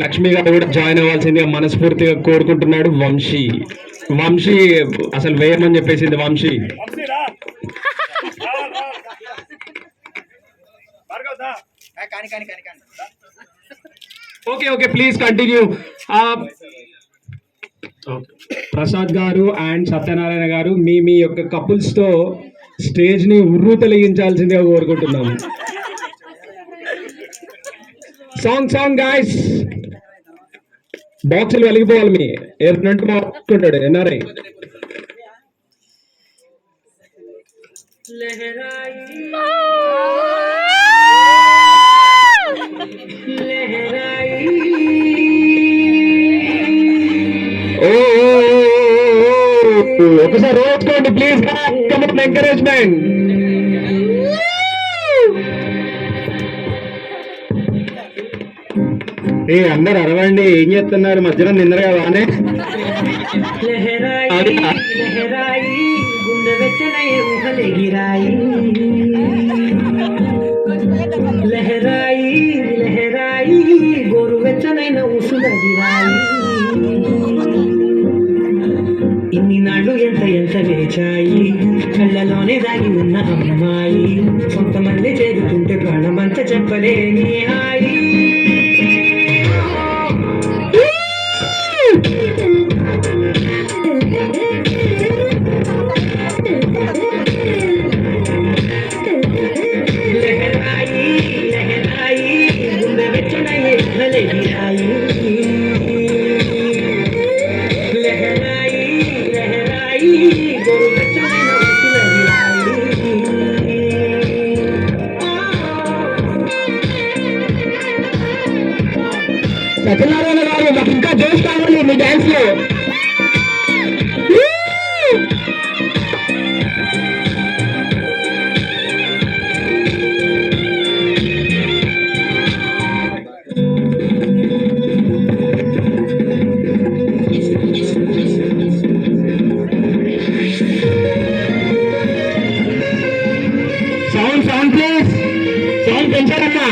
లక్ష్మి గారు కూడా జాయిన్ అవ్వాల్సిందిగా మనస్ఫూర్తిగా కోరుకుంటున్నాడు. వంశీ వంశీ అసలు వేయమని చెప్పేసింది Vamsi. Okay okay please continue. Prasad గారు అండ్ సత్యనారాయణ గారు మీ మీ యొక్క కపుల్స్ తో స్టేజ్ ని ఉర్రు తొలగించాల్సిందిగా కోరుకుంటున్నాము. సాంగ్ సాంగ్ గాయస్, బాక్సులు వెలిగిపోవాలి. మీ ఎర్నంటూ మాట్లాడు ఎన్ఆర్ఐ. ఒకసారి రోజుకోండి ప్లీజ్, ఎంకరేజ్మెంట్. ఏ అందరు అరవండి, ఏం చేస్తున్నారు మధ్యలో నిందరగా బానే. గుండె వెచ్చనై ఊహలెగిరాయి, లహరాయి లహరాయి గోరు వెచ్చనైన ఊసులగిరాయి. ఇన్ని నాళ్ళు ఎంత ఎంత వేచాయి, కళ్ళలోనే దాగి ఉన్న అమ్మాయి. కొంతమంది చేరుతుంటే ప్రాణమంతా చెప్పలేని హాయి. సత్యనారాయణ గారు మాకు ఇంకా జోష్ కావాలి మీ డాన్స్ లో. Sound sound please, sound పెంచారమ్మా.